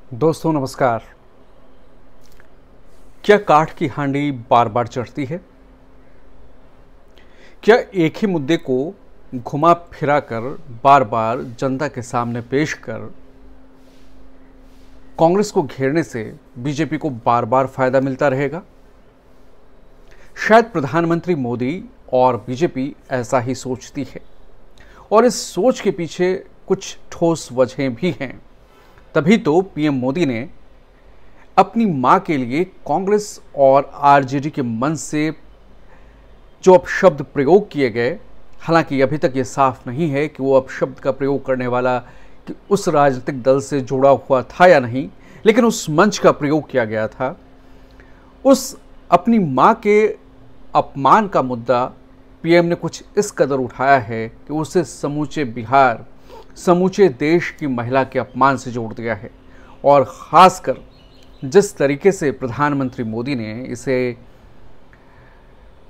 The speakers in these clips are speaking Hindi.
दोस्तों नमस्कार। क्या काठ की हांडी बार बार चढ़ती है? क्या एक ही मुद्दे को घुमा फिरा कर बार बार जनता के सामने पेश कर कांग्रेस को घेरने से बीजेपी को बार बार फायदा मिलता रहेगा? शायद प्रधानमंत्री मोदी और बीजेपी ऐसा ही सोचती है और इस सोच के पीछे कुछ ठोस वजहें भी हैं। तभी तो पीएम मोदी ने अपनी मां के लिए कांग्रेस और आरजेडी के मंच से जो अपशब्द प्रयोग किए गए, हालांकि अभी तक ये साफ नहीं है कि वो अपशब्द का प्रयोग करने वाला कि उस राजनीतिक दल से जुड़ा हुआ था या नहीं, लेकिन उस मंच का प्रयोग किया गया था। उस अपनी मां के अपमान का मुद्दा पीएम ने कुछ इस कदर उठाया है कि उसे समूचे बिहार, समूचे देश की महिला के अपमान से जोड़ दिया है। और ख़ासकर जिस तरीके से प्रधानमंत्री मोदी ने इसे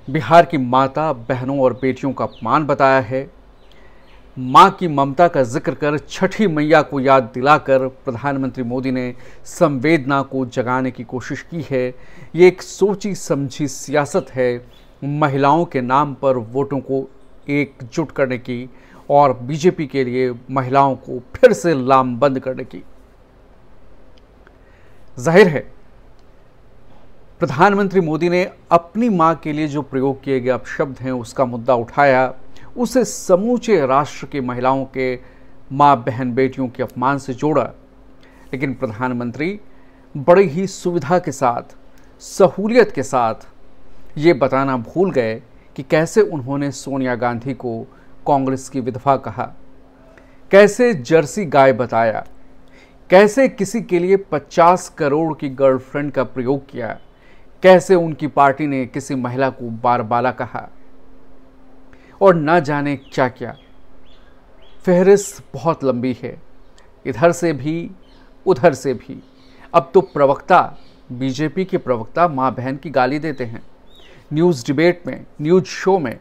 बिहार की माता, बहनों और बेटियों का अपमान बताया है। मां की ममता का जिक्र कर छठी मैया को याद दिलाकर प्रधानमंत्री मोदी ने संवेदना को जगाने की कोशिश की है। ये एक सोची समझी सियासत है महिलाओं के नाम पर वोटों को एकजुट करने की और बीजेपी के लिए महिलाओं को फिर से लामबंद करने की। जाहिर है प्रधानमंत्री मोदी ने अपनी मां के लिए जो प्रयोग किए गए अपशब्द हैं उसका मुद्दा उठाया, उसे समूचे राष्ट्र की महिलाओं के मां, बहन, बेटियों के अपमान से जोड़ा। लेकिन प्रधानमंत्री बड़ी ही सुविधा के साथ, सहूलियत के साथ ये बताना भूल गए कि कैसे उन्होंने सोनिया गांधी को कांग्रेस की विधवा कहा, कैसे जर्सी गाय बताया, कैसे किसी के लिए 50 करोड़ की गर्लफ्रेंड का प्रयोग किया, कैसे उनकी पार्टी ने किसी महिला को बारबाला कहा और न जाने क्या क्या। फहरिस्त बहुत लंबी है, इधर से भी उधर से भी। अब तो प्रवक्ता, बीजेपी के प्रवक्ता मां बहन की गाली देते हैं न्यूज़ डिबेट में, न्यूज़ शो में,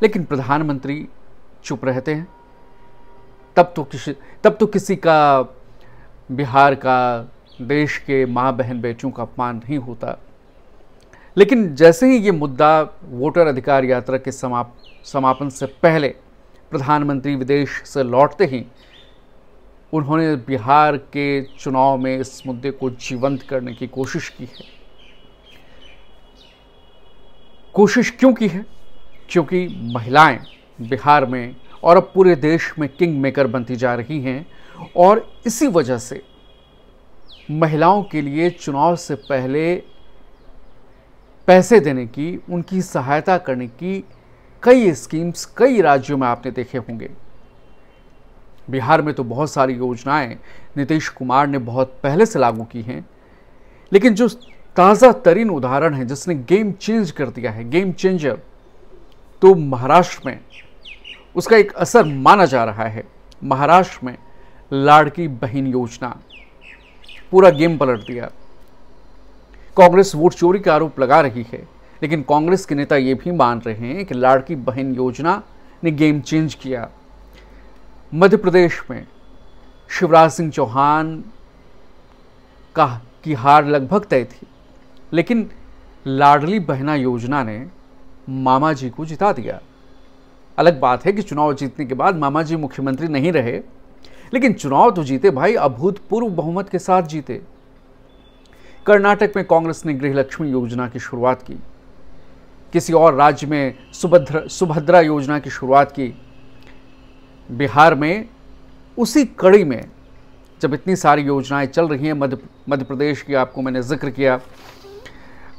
लेकिन प्रधानमंत्री चुप रहते हैं। तब तो किसी का, बिहार का, देश के मां, बहन, बेटियों का अपमान नहीं होता। लेकिन जैसे ही ये मुद्दा वोटर अधिकार यात्रा के समापन से पहले प्रधानमंत्री विदेश से लौटते ही उन्होंने बिहार के चुनाव में इस मुद्दे को जीवंत करने की कोशिश की है। कोशिश क्यों की है? क्योंकि महिलाएं बिहार में और अब पूरे देश में किंग मेकर बनती जा रही हैं और इसी वजह से महिलाओं के लिए चुनाव से पहले पैसे देने की, उनकी सहायता करने की कई स्कीम्स कई राज्यों में आपने देखे होंगे। बिहार में तो बहुत सारी योजनाएं नीतीश कुमार ने बहुत पहले से लागू की हैं, लेकिन जो ताज़ा तरीन उदाहरण है जिसने गेम चेंज कर दिया है, गेम चेंजर, तो महाराष्ट्र में उसका एक असर माना जा रहा है। महाराष्ट्र में लाड़की बहन योजना पूरा गेम पलट दिया। कांग्रेस वोट चोरी का आरोप लगा रही है, लेकिन कांग्रेस के नेता ये भी मान रहे हैं कि लाड़की बहन योजना ने गेम चेंज किया। मध्य प्रदेश में शिवराज सिंह चौहान की हार लगभग तय थी, लेकिन लाडली बहना योजना ने मामा जी को जिता दिया। अलग बात है कि चुनाव जीतने के बाद मामा जी मुख्यमंत्री नहीं रहे, लेकिन चुनाव तो जीते भाई, अभूतपूर्व बहुमत के साथ जीते। कर्नाटक में कांग्रेस ने गृहलक्ष्मी योजना की शुरुआत की, किसी और राज्य में सुभद्रा योजना की शुरुआत की। बिहार में उसी कड़ी में जब इतनी सारी योजनाएं चल रही हैं, मध्य प्रदेश की आपको मैंने जिक्र किया,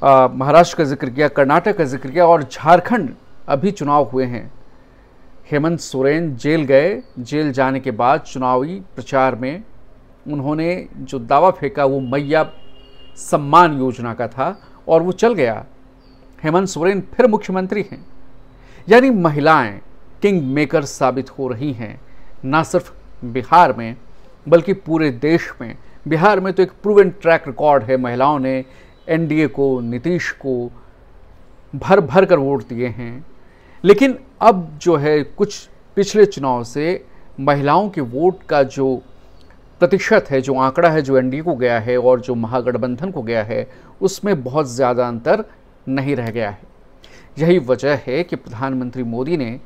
महाराष्ट्र का जिक्र किया, कर्नाटक का जिक्र किया और झारखंड अभी चुनाव हुए हैं। हेमंत सोरेन जेल गए, जेल जाने के बाद चुनावी प्रचार में उन्होंने जो दावा फेंका वो मैया सम्मान योजना का था और वो चल गया। हेमंत सोरेन फिर मुख्यमंत्री हैं। यानी महिलाएं किंग मेकर साबित हो रही हैं, ना सिर्फ बिहार में बल्कि पूरे देश में। बिहार में तो एक प्रूवन ट्रैक रिकॉर्ड है, महिलाओं ने एनडीए को, नीतीश को भर भर कर वोट दिए हैं। लेकिन अब जो है कुछ पिछले चुनाव से महिलाओं के वोट का जो प्रतिशत है, जो आंकड़ा है, जो एनडीए को गया है और जो महागठबंधन को गया है, उसमें बहुत ज़्यादा अंतर नहीं रह गया है। यही वजह है कि प्रधानमंत्री मोदी ने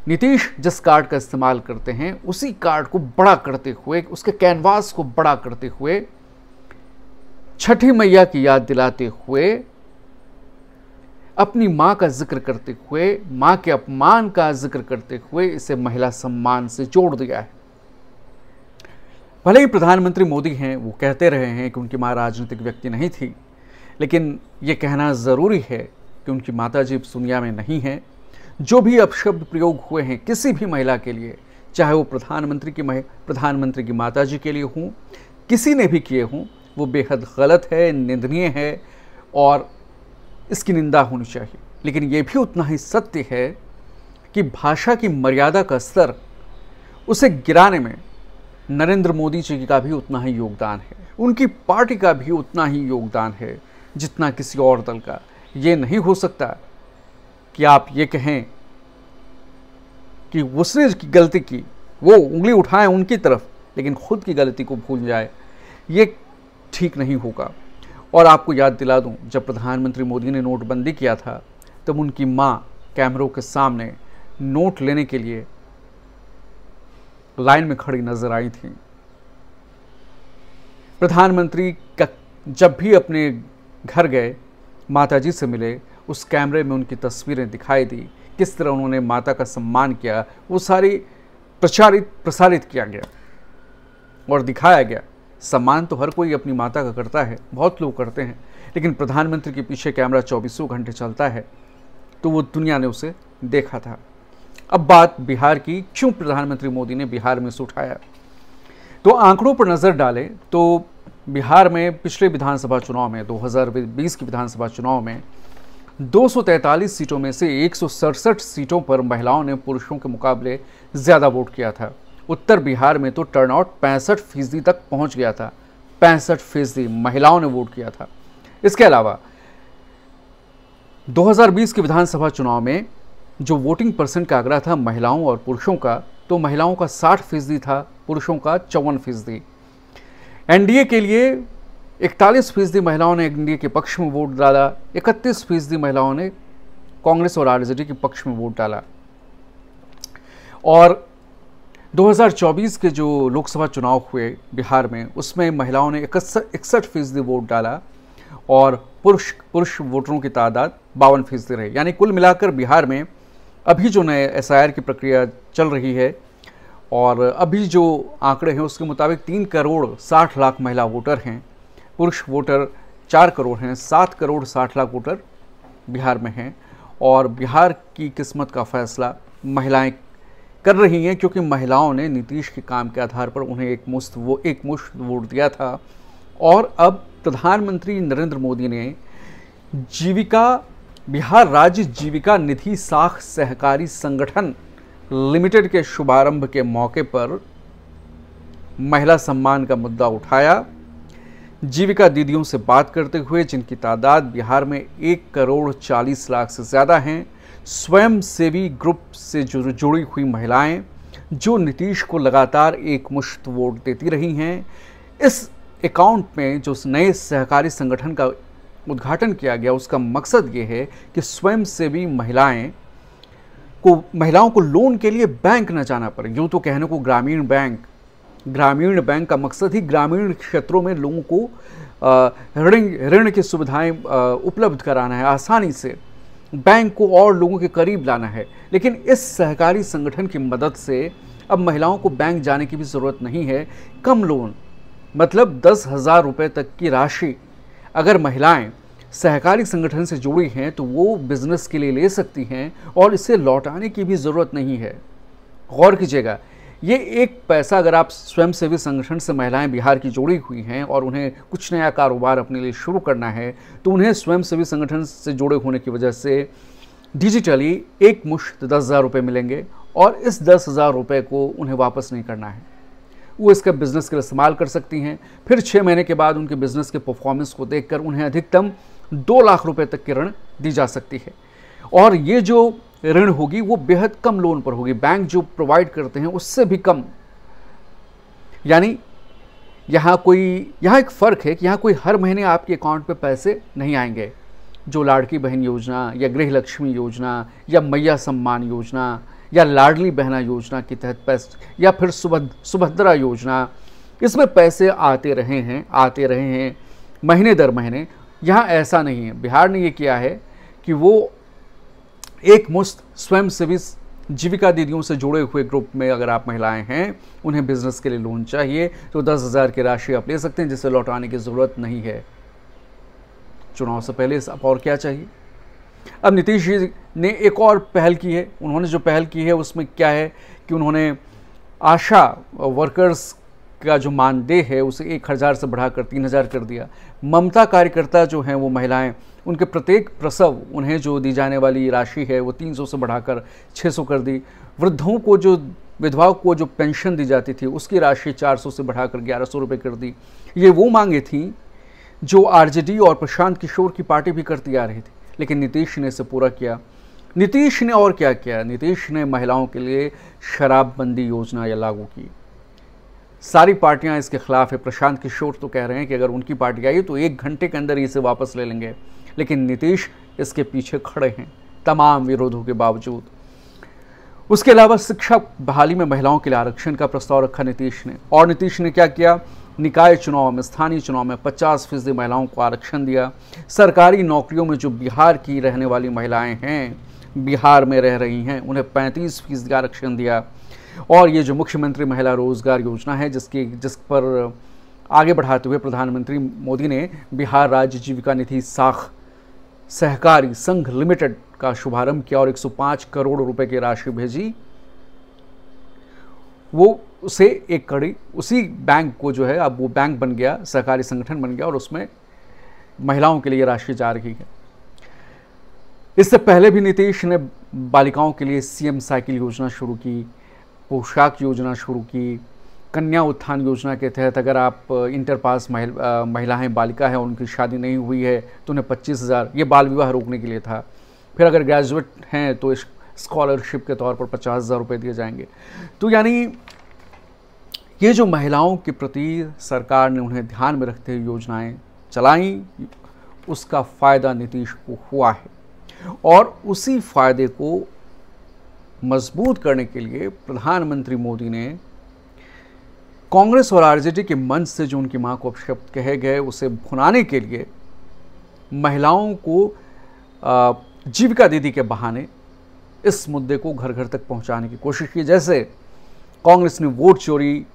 नीतीश जिस कार्ड का इस्तेमाल करते हैं उसी कार्ड को बड़ा करते हुए, उसके कैनवास को बड़ा करते हुए, छठी मैया की याद दिलाते हुए, अपनी मां का जिक्र करते हुए, मां के अपमान का जिक्र करते हुए इसे महिला सम्मान से जोड़ दिया है। भले ही प्रधानमंत्री मोदी हैं, वो कहते रहे हैं कि उनकी मां राजनीतिक व्यक्ति नहीं थी, लेकिन ये कहना ज़रूरी है कि उनकी माताजी इस दुनिया में नहीं हैं। जो भी अपशब्द प्रयोग हुए हैं किसी भी महिला के लिए, चाहे वो प्रधानमंत्री की माताजी के लिए हों, किसी ने भी किए हों, वो बेहद गलत है, निंदनीय है और इसकी निंदा होनी चाहिए। लेकिन ये भी उतना ही सत्य है कि भाषा की मर्यादा का स्तर, उसे गिराने में नरेंद्र मोदी जी का भी उतना ही योगदान है, उनकी पार्टी का भी उतना ही योगदान है जितना किसी और दल का। ये नहीं हो सकता कि आप ये कहें कि उसने गलती की, वो उंगली उठाएं उनकी तरफ, लेकिन खुद की गलती को भूल जाए। ये ठीक नहीं होगा। और आपको याद दिला दूं, जब प्रधानमंत्री मोदी ने नोटबंदी किया था तब उनकी मां कैमरों के सामने नोट लेने के लिए लाइन में खड़ी नजर आई थी। प्रधानमंत्री जब भी अपने घर गए, माताजी से मिले, उस कैमरे में उनकी तस्वीरें दिखाई दी, किस तरह उन्होंने माता का सम्मान किया, वो सारी प्रसारित किया गया और दिखाया गया। सम्मान तो हर कोई अपनी माता का करता है, बहुत लोग करते हैं, लेकिन प्रधानमंत्री के पीछे कैमरा 24 घंटे चलता है, तो वो दुनिया ने उसे देखा था। अब बात बिहार की, क्यों प्रधानमंत्री मोदी ने बिहार में इसे उठाया? तो आंकड़ो67 पर नज़र डालें तो बिहार में पिछले विधानसभा चुनाव में, 2020 के विधानसभा चुनाव में 243 सीटों में से 167 सीटों पर महिलाओं ने पुरुषों के मुकाबले ज़्यादा वोट किया था। उत्तर बिहार में तो टर्नआउट 65% तक पहुंच गया था। 65% महिलाओं ने वोट किया था। इसके अलावा 2020 के विधानसभा चुनाव में जो वोटिंग परसेंट का आंकड़ा था महिलाओं और पुरुषों का, तो महिलाओं का 60% था, पुरुषों का 54%। एनडीए के लिए 41% महिलाओं ने एनडीए के पक्ष में वोट डाला, 31% महिलाओं ने कांग्रेस और आरजेडी के पक्ष में वोट डाला। और 2024 के जो लोकसभा चुनाव हुए बिहार में, उसमें महिलाओं ने 61% वोट डाला और पुरुष वोटरों की तादाद 52% रही। यानी कुल मिलाकर बिहार में अभी जो नए एसआईआर की प्रक्रिया चल रही है और अभी जो आंकड़े हैं उसके मुताबिक 3 करोड़ 60 लाख महिला वोटर हैं, पुरुष वोटर 4 करोड़ हैं, 7 करोड़ 60 लाख वोटर बिहार में हैं। और बिहार की किस्मत का फैसला महिलाएं कर रही हैं, क्योंकि महिलाओं ने नीतीश के काम के आधार पर उन्हें एक मुश्त वोट दिया था। और अब प्रधानमंत्री नरेंद्र मोदी ने बिहार राज्य जीविका निधि साख सहकारी संगठन लिमिटेड के शुभारंभ के मौके पर महिला सम्मान का मुद्दा उठाया। जीविका दीदियों से बात करते हुए, जिनकी तादाद बिहार में 1 करोड़ 40 लाख से ज़्यादा हैं, स्वयं सेवी ग्रुप से जुड़ी हुई महिलाएं जो नीतीश को लगातार एक मुश्त वोट देती रही हैं, इस अकाउंट में जो नए सहकारी संगठन का उद्घाटन किया गया, उसका मकसद ये है कि स्वयं सेवी महिलाओं को लोन के लिए बैंक न जाना पड़े। यूँ तो कहने को ग्रामीण बैंक का मकसद ही ग्रामीण क्षेत्रों में लोगों को ऋण की सुविधाएं उपलब्ध कराना है, आसानी से बैंक को और लोगों के करीब लाना है। लेकिन इस सहकारी संगठन की मदद से अब महिलाओं को बैंक जाने की भी ज़रूरत नहीं है। कम लोन, मतलब 10,000 रुपये तक की राशि अगर महिलाएं सहकारी संगठन से जुड़ी हैं तो वो बिजनेस के लिए ले सकती हैं और इसे लौटाने की भी ज़रूरत नहीं है। गौर कीजिएगा, ये एक पैसा अगर आप स्वयंसेवी संगठन से महिलाएं बिहार की जुड़ी हुई हैं और उन्हें कुछ नया कारोबार अपने लिए शुरू करना है, तो उन्हें स्वयंसेवी संगठन से जुड़े होने की वजह से डिजिटली एक मुश्त 10,000 रुपये मिलेंगे और इस 10,000 रुपये को उन्हें वापस नहीं करना है। वो इसका बिज़नेस के लिए इस्तेमाल कर सकती हैं। फिर 6 महीने के बाद उनके बिज़नेस के परफॉर्मेंस को देखकर उन्हें अधिकतम 2 लाख रुपए तक की ऋण दी जा सकती है। और ये जो ऋण होगी वो बेहद कम लोन पर होगी, बैंक जो प्रोवाइड करते हैं उससे भी कम। यानी यहाँ एक फ़र्क है कि यहाँ कोई हर महीने आपके अकाउंट पे पैसे नहीं आएंगे। जो लाड़की बहन योजना या गृह लक्ष्मी योजना या मैया सम्मान योजना या लाडली बहना योजना के तहत पैसे, या फिर सुभद्रा योजना, इसमें पैसे आते रहे हैं महीने दर महीने। यहाँ ऐसा नहीं है। बिहार ने ये किया है कि वो एक मुश्त स्वयंसेवी जीविका दीदियों से जुड़े हुए ग्रुप में अगर आप महिलाएं हैं, उन्हें बिजनेस के लिए लोन चाहिए तो 10,000 की राशि आप ले सकते हैं, जिसे लौटाने की ज़रूरत नहीं है। चुनाव से पहले अब और क्या चाहिए। अब नीतीश जी ने एक और पहल की है। उन्होंने जो पहल की है उसमें क्या है कि उन्होंने आशा वर्कर्स का जो मानदेय है उसे 1,000 से बढ़ाकर 3,000 कर दिया। ममता कार्यकर्ता जो हैं वो महिलाएं, उनके प्रत्येक प्रसव उन्हें जो दी जाने वाली राशि है वो 300 से बढ़ाकर 600 कर दी। वृद्धों को, जो विधवाओं को जो पेंशन दी जाती थी उसकी राशि 400 से बढ़ाकर 1,100 रुपये कर दी। ये वो मांगे थी जो आरजेडी और प्रशांत किशोर की पार्टी भी करती आ रही थी, लेकिन नीतीश ने इसे पूरा किया। नीतीश ने और क्या किया? नीतीश ने महिलाओं के लिए शराबबंदी योजना या लागू की। सारी पार्टियां इसके खिलाफ है। प्रशांत किशोर तो कह रहे हैं कि अगर उनकी पार्टी आई तो 1 घंटे के अंदर इसे वापस ले लेंगे, लेकिन नीतीश इसके पीछे खड़े हैं तमाम विरोधों के बावजूद। उसके अलावा शिक्षा बहाली में महिलाओं के लिए आरक्षण का प्रस्ताव रखा नीतीश ने। और नीतीश ने क्या किया? निकाय चुनाव में, स्थानीय चुनाव में 50% महिलाओं को आरक्षण दिया। सरकारी नौकरियों में जो बिहार की रहने वाली महिलाएं हैं, बिहार में रह रही हैं, उन्हें 35% आरक्षण दिया। और ये जो मुख्यमंत्री महिला रोजगार योजना है, जिस पर आगे बढ़ाते हुए प्रधानमंत्री मोदी ने बिहार राज्य जीविका निधि साख सहकारी संघ लिमिटेड का शुभारंभ किया और 105 करोड़ रुपए की राशि भेजी। वो उसे एक कड़ी उसी बैंक को जो है, अब वो बैंक बन गया, सहकारी संगठन बन गया और उसमें महिलाओं के लिए राशि जा रही है। इससे पहले भी नीतीश ने बालिकाओं के लिए सीएम साइकिल योजना शुरू की, पोशाक योजना शुरू की, कन्या उत्थान योजना के तहत अगर आप इंटर पास महिलाएं बालिका हैं और उनकी शादी नहीं हुई है तो उन्हें 25,000, ये बाल विवाह रोकने के लिए था। फिर अगर ग्रेजुएट हैं तो स्कॉलरशिप के तौर पर 50,000 रुपये दिए जाएंगे। तो यानी ये जो महिलाओं के प्रति सरकार ने उन्हें ध्यान में रखते हुए योजनाएं चलाई, उसका फ़ायदा नीतीश को हुआ है। और उसी फ़ायदे को मजबूत करने के लिए प्रधानमंत्री मोदी ने कांग्रेस और आरजेडी के मंच से जो उनकी मां को अपशब्द कहे गए उसे भुनाने के लिए महिलाओं को जीविका दीदी के बहाने इस मुद्दे को घर घर तक पहुंचाने की कोशिश की। जैसे कांग्रेस ने वोट चोरी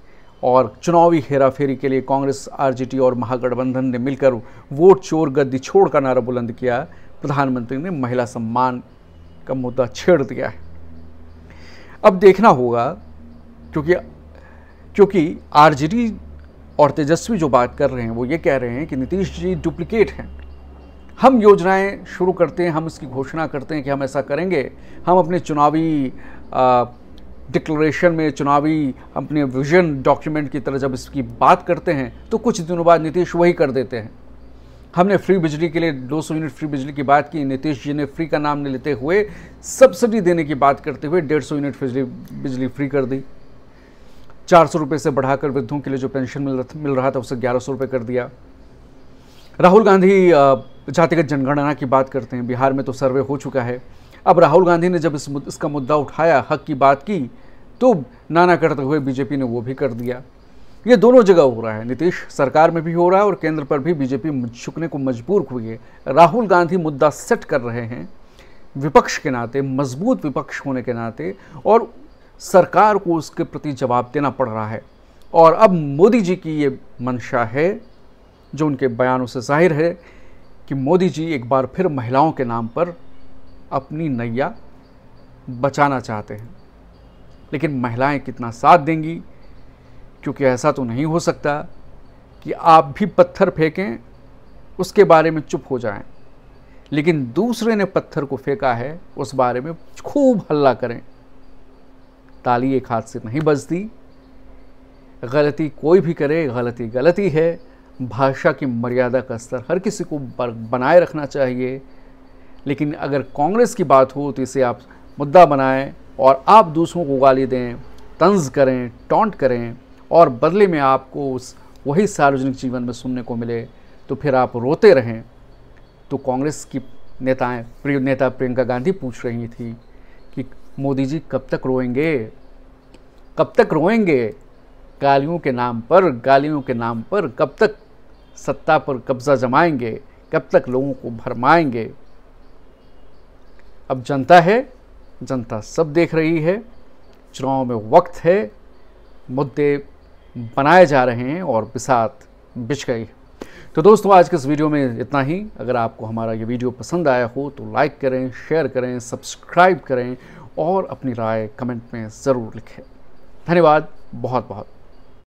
और चुनावी हेराफेरी के लिए कांग्रेस, आरजेडी और महागठबंधन ने मिलकर वोट चोर गद्दी छोड़ का नारा बुलंद किया, प्रधानमंत्री ने महिला सम्मान का मुद्दा छेड़ दिया है। अब देखना होगा, क्योंकि आरजेडी और तेजस्वी जो बात कर रहे हैं वो ये कह रहे हैं कि नीतीश जी डुप्लीकेट हैं। हम योजनाएं शुरू करते हैं, हम इसकी घोषणा करते हैं कि हम ऐसा करेंगे, हम अपने चुनावी डिक्लेरेशन में, चुनावी अपने विजन डॉक्यूमेंट की तरह जब इसकी बात करते हैं तो कुछ दिनों बाद नीतीश वही कर देते हैं। हमने फ्री बिजली के लिए 200 यूनिट फ्री बिजली की बात की, नीतीश जी ने फ्री का नाम लेते हुए सब्सिडी देने की बात करते हुए 150 यूनिट बिजली फ्री कर दी। 400 रुपये से बढ़ाकर वृद्धों के लिए जो पेंशन मिल रहा था उसे 1,100 रुपये कर दिया। राहुल गांधी जातिगत जनगणना की बात करते हैं, बिहार में तो सर्वे हो चुका है। अब राहुल गांधी ने जब इसका मुद्दा उठाया, हक की बात की, तो नाना करते हुए बीजेपी ने वो भी कर दिया। ये दोनों जगह हो रहा है, नीतीश सरकार में भी हो रहा है और केंद्र पर भी बीजेपी झुकने को मजबूर हुई है। राहुल गांधी मुद्दा सेट कर रहे हैं विपक्ष के नाते, मजबूत विपक्ष होने के नाते, और सरकार को उसके प्रति जवाब देना पड़ रहा है। और अब मोदी जी की ये मंशा है, जो उनके बयानों से जाहिर है, कि मोदी जी एक बार फिर महिलाओं के नाम पर अपनी नैया बचाना चाहते हैं। लेकिन महिलाएं कितना साथ देंगी, क्योंकि ऐसा तो नहीं हो सकता कि आप भी पत्थर फेंकें, उसके बारे में चुप हो जाएं, लेकिन दूसरे ने पत्थर को फेंका है उस बारे में खूब हल्ला करें। ताली एक हाथ से नहीं बजती, गलती कोई भी करे, गलती गलती है। भाषा की मर्यादा का स्तर हर किसी को बनाए रखना चाहिए। लेकिन अगर कांग्रेस की बात हो तो इसे आप मुद्दा बनाएं और आप दूसरों को गाली दें, तंज करें, टॉन्ट करें, और बदले में आपको वही सार्वजनिक जीवन में सुनने को मिले तो फिर आप रोते रहें। तो कांग्रेस की नेता प्रियंका गांधी पूछ रही थी कि मोदी जी कब तक रोएंगे, कब तक रोएंगे, गालियों के नाम पर कब तक सत्ता पर कब्जा जमाएंगे, कब तक लोगों को भरमाएंगे। अब जनता है, जनता सब देख रही है, चुनाव में वक्त है, मुद्दे बनाए जा रहे हैं और बिसात बिछ गई। तो दोस्तों आज के इस वीडियो में इतना ही। अगर आपको हमारा ये वीडियो पसंद आया हो तो लाइक करें, शेयर करें, सब्सक्राइब करें और अपनी राय कमेंट में ज़रूर लिखें। धन्यवाद बहुत बहुत।